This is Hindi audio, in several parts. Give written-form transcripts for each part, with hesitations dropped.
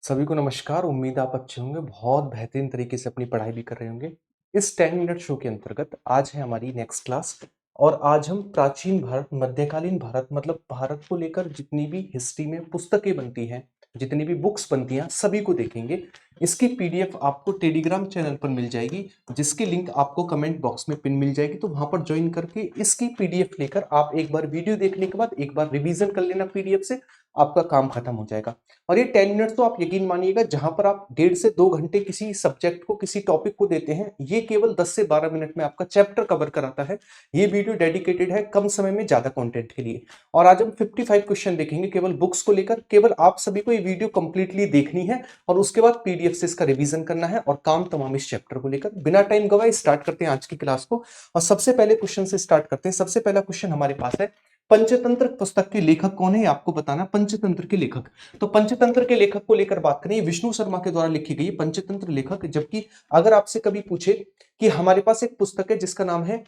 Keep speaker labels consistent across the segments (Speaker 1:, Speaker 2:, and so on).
Speaker 1: सभी को नमस्कार। उम्मीद आप अच्छे होंगे, बहुत बेहतरीन तरीके से अपनी पढ़ाई भी कर रहे होंगे। इस 10 मिनट शो के अंतर्गत आज है हमारी नेक्स्ट क्लास और आज हम प्राचीन भारत, मध्यकालीन भारत मतलब भारत को लेकर जितनी भी हिस्ट्री में पुस्तकें बनती हैं, जितनी भी बुक्स बनती हैं, सभी को देखेंगे। इसकी पीडीएफ आपको टेलीग्राम चैनल पर मिल जाएगी, जिसकी लिंक आपको कमेंट बॉक्स में पिन मिल जाएगी। तो वहां पर ज्वाइन करके इसकी पीडीएफ लेकर आप एक बार वीडियो देखने के बाद एक बार रिवीजन कर लेना पीडीएफ से, आपका काम खत्म हो जाएगा। और ये 10 मिनट्स तो आप यकीन मानिएगा, जहां पर आप 1.5 से 2 घंटे किसी सब्जेक्ट को, किसी टॉपिक को देते हैं, ये केवल 10 से 12 मिनट में आपका चैप्टर कवर कराता है। ये वीडियो डेडिकेटेड है कम समय में ज्यादा कंटेंट के लिए। और आज हम 55 क्वेश्चन देखेंगे केवल बुक्स को लेकर। केवल आप सभी को ये वीडियो कंप्लीटली देखनी है और उसके बाद पीडीएफ से इसका रिवीजन करना है और काम तमाम इस चैप्टर को लेकर। बिना टाइम गवाए स्टार्ट करते हैं आज की क्लास को और सबसे पहले क्वेश्चन से स्टार्ट करते हैं। सबसे पहला क्वेश्चन हमारे पास है, पंचतंत्र पुस्तक के लेखक कौन है, आपको बताना। पंचतंत्र के लेखक, तो पंचतंत्र के लेखक को लेकर बात करें, विष्णु शर्मा के द्वारा लिखी गई पंचतंत्र लेखक। जबकि अगर आपसे कभी पूछे कि हमारे पास एक पुस्तक है जिसका नाम है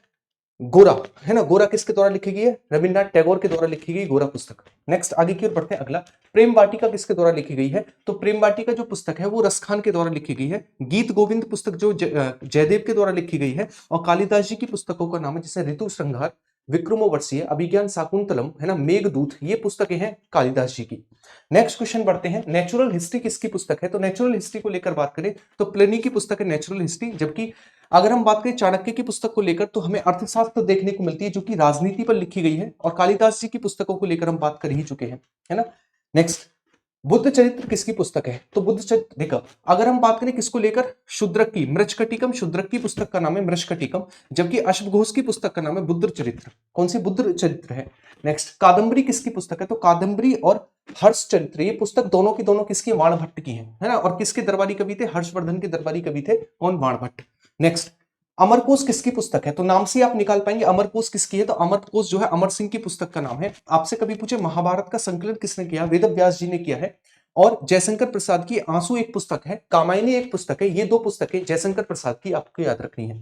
Speaker 1: गोरा, है ना, गोरा किसके द्वारा लिखी गई है? रविन्द्रनाथ टैगोर के द्वारा लिखी गई गोरा पुस्तक। नेक्स्ट आगे की ओर बढ़ते हैं। अगला, प्रेम वाटिका किसके द्वारा लिखी गई है? तो प्रेम वाटिका जो पुस्तक है वो रसखान के द्वारा लिखी गई है। गीत गोविंद पुस्तक जो जयदेव के द्वारा लिखी गई है। और कालिदास जी की पुस्तकों का नाम है जैसे ऋतु श्रृंगार, विक्रमोर्वशीय, अभिज्ञान शाकुंतलम, है ना, मेघदूत, ये पुस्तकें हैं कालिदास जी की। नेक्स्ट क्वेश्चन बढ़ते हैं, नेचुरल हिस्ट्री किसकी पुस्तक है? तो नेचुरल हिस्ट्री को लेकर बात करें तो प्लिनी की पुस्तक है नेचुरल हिस्ट्री। जबकि अगर हम बात करें चाणक्य की पुस्तक को लेकर तो हमें अर्थशास्त्र देखने को मिलती है जो कि राजनीति पर लिखी गई है। और कालिदास जी की पुस्तकों को लेकर हम बात कर ही चुके हैं, है ना। नेक्स्ट, बुद्ध चरित्र किसकी पुस्तक है? तो बुद्ध चरित्र, देखो अगर हम बात करें किसको लेकर, शूद्रक की, मृच्छकटिकम, शूद्रक की पुस्तक का नाम है मृच्छकटिकम। जबकि अश्वघोष की पुस्तक का नाम है बुद्ध चरित्र। कौन सी? बुद्ध चरित्र है। नेक्स्ट, कादंबरी किसकी पुस्तक है? तो कादंबरी और हर्ष चरित्र, ये पुस्तक दोनों की दोनों किसकी? वाणभट्ट की है ना। और किसके दरबारी कवि थे? हर्षवर्धन के दरबारी कवि थे। कौन? वाणभट्ट। नेक्स्ट, अमरकोश किसकी पुस्तक है? तो नाम से आप निकाल पाएंगे अमरकोश किसकी है। तो अमरकोश जो है अमर सिंह की पुस्तक का नाम है। आपसे कभी पूछे महाभारत का संकलन किसने किया? वेद व्यास जी ने किया है। और जयशंकर प्रसाद की आंसू एक पुस्तक है, कामायनी एक पुस्तक है। ये दो पुस्तकें जयशंकर प्रसाद की आपको याद रखनी है।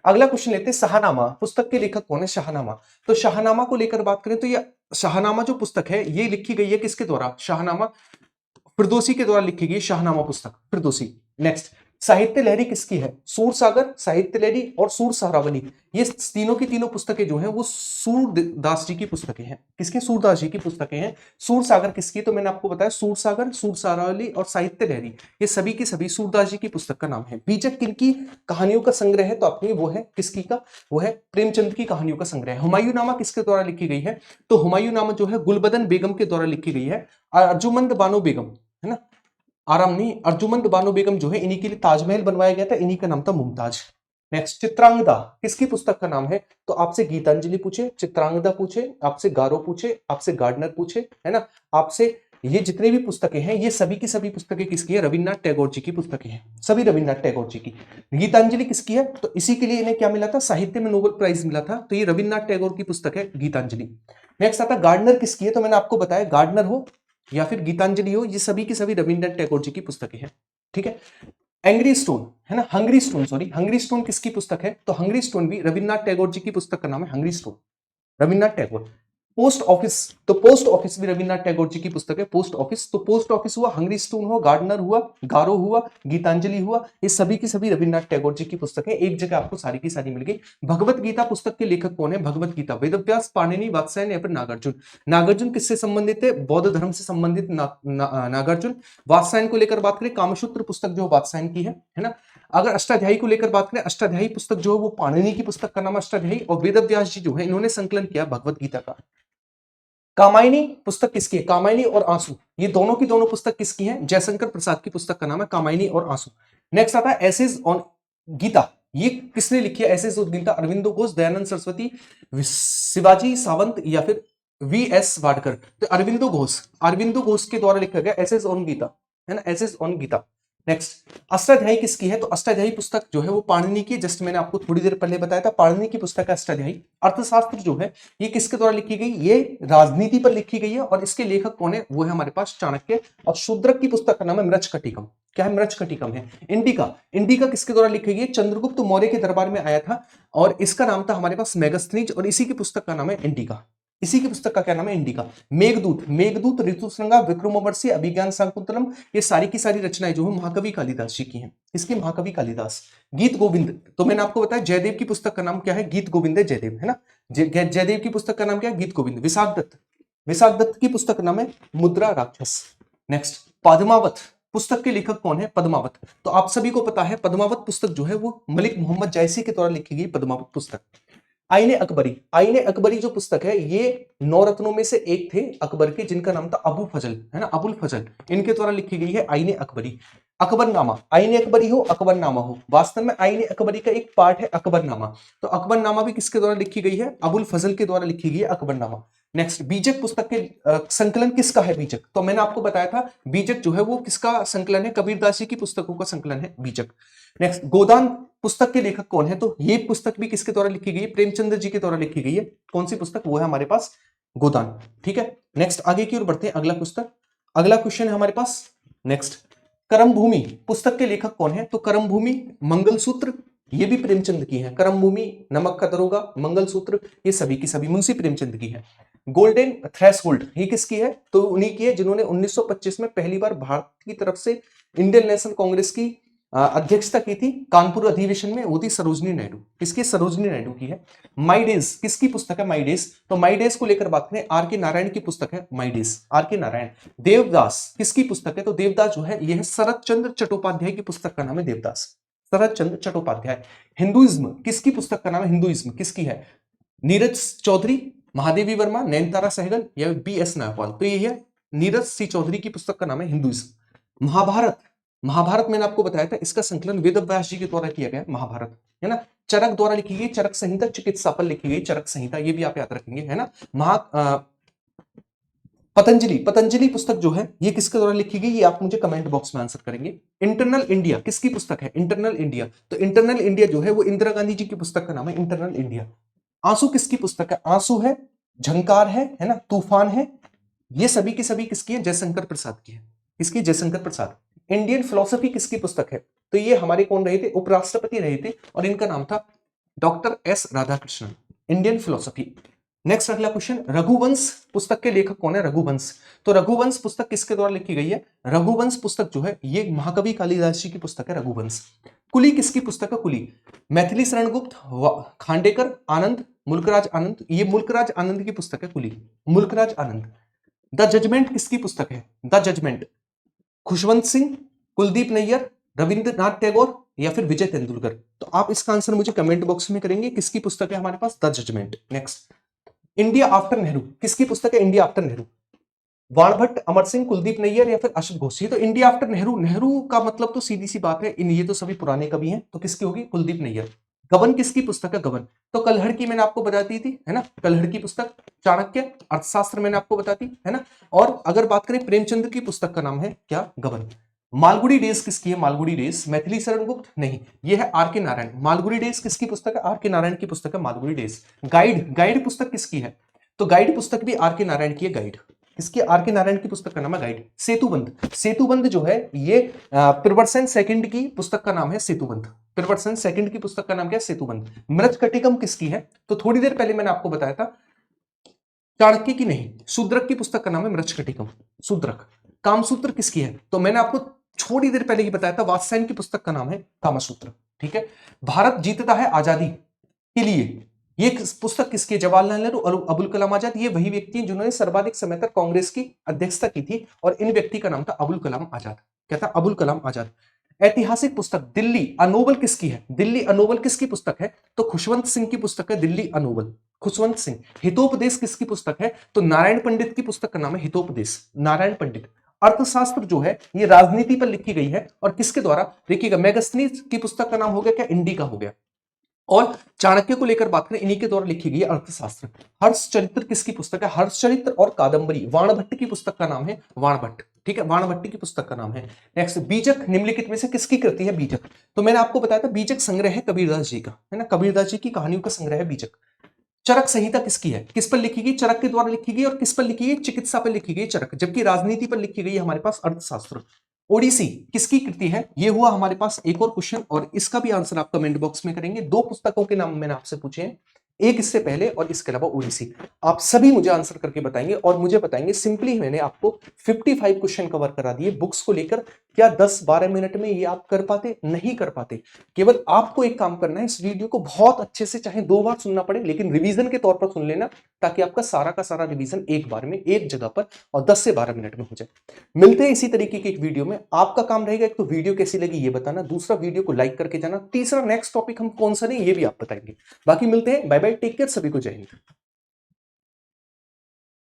Speaker 1: अगला क्वेश्चन लेते हैं, शाहनामा पुस्तक के लेखक कौन है? शाहनामा, तो शाहनामा को लेकर बात करें तो ये शाहनामा जो पुस्तक है ये लिखी गई है किसके द्वारा? शाहनामा फिरदौसी के द्वारा लिखी गई शाहनामा पुस्तक, फिरदौसी। नेक्स्ट, साहित्य लहरी किसकी है? सूरसागर, साहित्य लहरी और सूर सहारावली, ये तीनों की तीनों पुस्तकें जो हैं वो सूरदास जी की पुस्तकें हैं। किसकी? सूरदास जी की पुस्तकें हैं। सूरसागर किसकी? तो मैंने आपको बताया सूरसागर, सूर सहारावली और साहित्य लहरी, ये सभी की सभी सूरदास जी की पुस्तक का नाम है। बीजक किनकी कहानियों का संग्रह है? तो अपनी वो है किसकी का? वो है प्रेमचंद की कहानियों का संग्रह। हुमायूंनामा किसके द्वारा लिखी गई है? तो हुमायूंनामा जो है गुलबदन बेगम के द्वारा लिखी गई है। अर्जुमंद बानो बेगम, है ना, आराम नहीं, अर्जुमंद बानो बेगम जो है इन्हीं के लिए ताजमहल बनवाया गया था, इन्हीं का नाम था मुमताज। नेक्स्ट, चित्रांगदा किसकी पुस्तक का नाम है? तो आपसे गीतांजलि पूछे, चित्रांगदा पूछे, आपसे गारो पूछे, आपसे गार्डनर पूछे, है ना, आपसे ये जितने भी पुस्तकें हैं ये सभी की सभी पुस्तकें किसकी है? रविन्द्रनाथ टैगोर जी की पुस्तकें हैं, सभी रविन्द्रनाथ टैगोर जी की। गीतांजलि किसकी है? तो इसी के लिए इन्हें क्या मिला था? साहित्य में नोबेल प्राइज मिला था। तो ये रविन्द्रनाथ टैगोर की पुस्तक है गीतांजलि। नेक्स्ट आता गार्डनर किसकी है? तो मैंने आपको बताया गार्डनर हो या फिर गीतांजलि हो, ये सभी की सभी रविन्द्रनाथ टैगोर जी की पुस्तकें हैं। ठीक है। एंग्री स्टोन, है ना, hungry stone, sorry, hungry stone किसकी पुस्तक है? तो हंग्री स्टोन भी रविन्द्रनाथ टैगोर जी की पुस्तक का नाम है hungry stone, Rabindranath Tagore. Post office, तो पोस्ट ऑफिस भी रविन्द्रनाथ टैगोर जी की पुस्तक है, पोस्ट ऑफिस। तो पोस्ट ऑफिस हुआ, हंग्री स्टोन हुआ, गार्डनर हुआ, गारो हुआ, गीतांजलि हुआ, ये सभी की सभी रविन्द्रनाथ टैगोर जी की पुस्तक है। एक जगह आपको सारी की सारी मिल गई। भगवत गीता पुस्तक के लेखक कौन है? भगवत गीता, वेदव्यास, पाणिनि, वात्स्यायन या फिर नागार्जुन। नागार्जुन किससे संबंधित है? बौद्ध धर्म से संबंधित नागार्जुन। वात्स्यायन को लेकर बात करें, कामसूत्र पुस्तक जो वात्स्यायन की है ना। अगर अष्टाध्यायी को लेकर बात करें, अष्टाध्यायी पुस्तक जो है वो पाणिनि की पुस्तक का नाम अष्टाध्यायी। और वेदव्यास जी जो है इन्होंने संकलन किया भगवत गीता का। कामायनी पुस्तक किसकी है? कामायनी और आंसू, ये दोनों की दोनों पुस्तक किसकी है? जयशंकर प्रसाद की पुस्तक का नाम है कामायनी और आंसू। नेक्स्ट आता है एसेज ऑन गीता, ये किसने लिखी है? एसेज ऑन गीता, अरविंदो घोष, दयानंद सरस्वती, शिवाजी सावंत या फिर वी एस वाडकर। तो अरविंदो घोष के द्वारा लिखा गया एसेज ऑन गीता, है ना, essays on Gita. Next, Ashtadhyayi किसकी है? तो अष्टाध्यायी पुस्तक जो है वो पाणिनि की, जस्ट मैंने आपको थोड़ी देर पहले बताया था, पाणिनि की पुस्तक है अष्टाध्यायी। अर्थशास्त्र जो है ये किसके द्वारा लिखी गई? ये राजनीति पर लिखी गई है और इसके लेखक कौन है? वो है हमारे पास चाणक्य। और शूद्रक की पुस्तक का नाम है मृच्छकटिकम। क्या है? मृच्छकटिकम है। इंडिका, इंडिका किसके द्वारा लिखी गई? चंद्रगुप्त मौर्य के दरबार में आया था और इसका नाम था हमारे पास मेगास्थनीज और इसी की पुस्तक का नाम है इंडिका। इसी की पुस्तक का क्या नाम है? इंडिका। मेघदूत, मेघदूत, ऋतुसृंगा, विक्रमोर्वशी, अभिज्ञान शाकुंतलम, ये सारी की सारी रचनाएं जो है महाकवि कालिदास जी की हैं। इसकी महाकवि कालिदास। गीत गोविंद, तो मैंने आपको बताया जयदेव की पुस्तक का नाम क्या है? गीत गोविंद है जयदेव, है ना। जयदेव की पुस्तक का नाम क्या है? गीत गोविंद। विशाख दत्त, विशाख दत्त की पुस्तक का नाम है मुद्रा राक्षस। नेक्स्ट, पद्मावत, पुस्तक के लेखक कौन है? पद्मावत। तो आप सभी को पता है पद्मावत पुस्तक जो है वो मलिक मोहम्मद जायसी के द्वारा लिखी गई पद्मावत पुस्तक। आईने अकबरी, आईने अकबरी जो पुस्तक है ये 9 रत्नों में से एक थे अकबर के, जिनका नाम था अबू फजल, है ना, अबुल फजल, इनके द्वारा लिखी गई है आईने अकबरी। अकबरनामा, आईने अकबरी हो अकबरनामा हो, वास्तव में आईने अकबरी का एक पार्ट है अकबरनामा। तो अकबरनामा भी किसके द्वारा लिखी गई है? अबुल फजल के द्वारा लिखी गई है अकबरनामा। नेक्स्ट, बीजक पुस्तक के संकलन किसका है? बीजक। तो मैंने आपको बताया था बीजक जो है वो किसका संकलन है? कबीरदास जी की पुस्तकों का संकलन है बीजक। नेक्स्ट, गोदान पुस्तक के लेखक कौन है? तो ये पुस्तक भी किसके द्वारा लिखी गई है? प्रेमचंद्र जी के द्वारा लिखी गई है। कौन सी पुस्तक? वो है हमारे पास गोदान। ठीक है, नेक्स्ट आगे की ओर बढ़ते हैं। अगला पुस्तक, अगला क्वेश्चन है हमारे पास। नेक्स्ट, करम भूमि पुस्तक के लेखक कौन है? तो करम भूमि, मंगलसूत्र, ये भी प्रेमचंद की है। करम भूमि, नमक का दरोगा, मंगलसूत्र, ये सभी की सभी मुंशी प्रेमचंद की है। गोल्डन थ्रेशोल्ड ये किसकी है? तो उन्हीं की है जिन्होंने 1925 में पहली बार भारत की तरफ से इंडियन नेशनल कांग्रेस की अध्यक्षता की थी कानपुर अधिवेशन में, वो थी सरोजनी नायडू। किसकी? सरोजनी नायडू की है। माई डेज किसकी पुस्तक है? My days. तो माई डेज को लेकर बात करें, आर के नारायण की पुस्तक है माई डेज, आर के नारायण। देवदास किसकी पुस्तक है? तो देवदास जो है यह शरद चंद्र चट्टोपाध्याय की पुस्तक का नाम है देवदास, शरद चंद्र चट्टोपाध्याय। हिंदुइज्म किसकी पुस्तक का नाम है? हिंदुइज्म किसकी है? नीरज चौधरी, महादेवी वर्मा, नयनतारा सहगल या बी एस नायकवाल। तो ये है नीरज सी चौधरी की पुस्तक का नाम है हिंदुइज्म। महाभारत, महाभारत मैंने आपको बताया था इसका संकलन वेद व्यास जी के द्वारा किया गया महाभारत, है ना। चरक द्वारा लिखी गई चरक संहिता, चिकित्सा पर लिखी गई चरक संहिता, ये भी आप याद रखेंगे, है ना। पतंजलि, पतंजलि पुस्तक जो है ये किसके द्वारा लिखी गई? ये आप मुझे कमेंट बॉक्स में आंसर करेंगे। इंटरनल इंडिया किसकी पुस्तक है? Internal India. तो इंटरनल इंडिया जो है वो इंदिरा गांधी जी की पुस्तक का नाम है इंटरनल इंडिया। आंसू किसकी पुस्तक है? आंसू है, झंकार है ना, तूफान है, ये सभी की सभी किसकी है? जयशंकर प्रसाद की है। किसकी? जयशंकर प्रसाद। इंडियन फिलोसफी किसकी पुस्तक है? तो ये हमारे कौन रहे थे? उपराष्ट्रपति रहे थे और इनका नाम था doctor S Radhakrishnan. Indian philosophy. Next अगला क्वेश्चन, रघुवंश पुस्तक के लेखक कौन है? रघुवंश। तो रघुवंश पुस्तक किसके द्वारा लिखी गई है? रघुवंश पुस्तक जो है ये महाकवि कालिदास जी की पुस्तक है रघुवंश। कुली किसकी पुस्तक है? कुली, मैथिली शरण गुप्त, खांडेकर, आनंद, मुल्कराज आनंद, ये मुल्कराज आनंद की पुस्तक है कुली, मुल्कराज आनंद। द जजमेंट किसकी पुस्तक है? द जजमेंट, खुशवंत सिंह, कुलदीप नैयर, रविंद्रनाथ टैगोर या फिर विजय तेंदुलकर। तो आप इसका आंसर मुझे कमेंट बॉक्स में करेंगे, किसकी पुस्तक है हमारे पास? The judgement. Next, India after Nehru किसकी पुस्तक है? इंडिया आफ्टर नेहरू, वाणभट्ट, अमर सिंह, कुलदीप नैयर या फिर अशोक घोष। ये तो इंडिया आफ्टर नेहरू, नेहरू का मतलब तो सीधी सी बात है इन, ये तो सभी पुराने कवि हैं, तो किसकी होगी? कुलदीप नैयर। गबन किसकी पुस्तक है? गबन, तो कलहड़ की मैंने आपको बता दी थी, है ना, कलहड़ की पुस्तक। चाणक्य अर्थशास्त्र मैंने आपको बता दी, है ना। और अगर बात करें प्रेमचंद्र की पुस्तक का नाम है क्या? गबन। मालगुडी डेज किसकी है? मालगुडी डेज, मैथिली शरण गुप्त नहीं, ये है आर के नारायण। मालगुडी डेज किसकी पुस्तक है? आर के नारायण की पुस्तक है मालगुडी डेज। गाइड, गाइड पुस्तक किसकी है? तो गाइड पुस्तक भी आर के नारायण की है। गाइड किसकी? आर के नारायण की पुस्तक का नाम है गाइड। सेतुबंध, सेतुबंध जो है ये प्रियव्रत सेकंड की पुस्तक का नाम है सेतुबंध। प्रियव्रत सेकंड की पुस्तक का नाम क्या है? सेतुबंध। मृच्छकटिकम किसकी है? तो थोड़ी देर पहले मैंने आपको बताया था चाणक्य की नहीं, शूद्रक की पुस्तक का नाम है मृच्छकटिकम, शूद्रक। कामसूत्र किसकी है? तो मैंने आपको थोड़ी देर पहले ही बताया था वात्स्यायन की पुस्तक का नाम है कामसूत्र। ठीक है। भारत जीतता है आजादी के लिए, ये पुस्तक किसकी? जवाहरलाल नेहरू और अबुल कलाम आजाद। ये वही व्यक्ति हैं जिन्होंने सर्वाधिक समय तक कांग्रेस की अध्यक्षता की थी और इन व्यक्ति का नाम था अबुल कलाम आजाद। क्या था? अबुल कलाम आजाद। ऐतिहासिक पुस्तक दिल्ली अनोबल किसकी है? दिल्ली अनोबल किसकी पुस्तक है? तो खुशवंत सिंह की पुस्तक है दिल्ली अनोबल, खुशवंत सिंह। हितोपदेश किसकी पुस्तक है? तो नारायण पंडित की पुस्तक का नाम है हितोपदेश, नारायण पंडित। अर्थशास्त्र जो है ये राजनीति पर लिखी गई है और किसके द्वारा? देखिएगा, मेगस्थनीज की पुस्तक का नाम हो गया क्या? इंडिका हो गया। और चाणक्य को लेकर बात करें, इन्हीं के द्वारा लिखी गई अर्थशास्त्र। हर्षचरित्र किसकी पुस्तक है? हर्षचरित्र और कादंबरी, वाणभट्ट की पुस्तक का नाम है वाणभट्ट। ठीक है, वाणभट्ट की पुस्तक का नाम है। नेक्स्ट, बीजक निम्नलिखित में से किसकी कृति है? बीजक। तो मैंने आपको बताया था बीजक संग्रह है कबीरदास जी का, है ना, कबीरदास जी की कहानियों का संग्रह है बीजक। चरक संहिता किसकी है? किस पर लिखी गई? चरक के द्वारा लिखी गई। और किस पर लिखी गई? चिकित्सा पर लिखी गई चरक। जबकि राजनीति पर लिखी गई हमारे पास अर्थशास्त्र। ओडिसी किसकी कृति है? ये हुआ हमारे पास एक और क्वेश्चन और इसका भी आंसर आप कमेंट बॉक्स में करेंगे। दो पुस्तकों के नाम मैंने आपसे पूछे हैं, एक इससे पहले और इसके अलावा ओडीसी। आप सभी मुझे आंसर करके बताएंगे और मुझे बताएंगे सिंपली मैंने आपको 55 क्वेश्चन कवर करा दिए बुक्स को लेकर। क्या 10-12 मिनट में ये आप कर पाते? नहीं कर पाते। केवल आपको एक काम करना है, इस वीडियो को बहुत अच्छे से चाहे 2 बार सुनना पड़े लेकिन रिवीजन के तौर पर सुन लेना, ताकि आपका सारा का सारा रिवीजन एक बार में एक जगह पर और 10 से 12 मिनट में हो जाए। मिलते हैं इसी तरीके की एक वीडियो में। आपका काम रहेगा एक तो वीडियो कैसी लगी ये बताना, दूसरा वीडियो को लाइक करके जाना, तीसरा नेक्स्ट टॉपिक हम कौन सा लें ये भी आप बताएंगे। बाकी मिलते हैं, बाय बाय, टेक केयर, सभी को जय हिंद।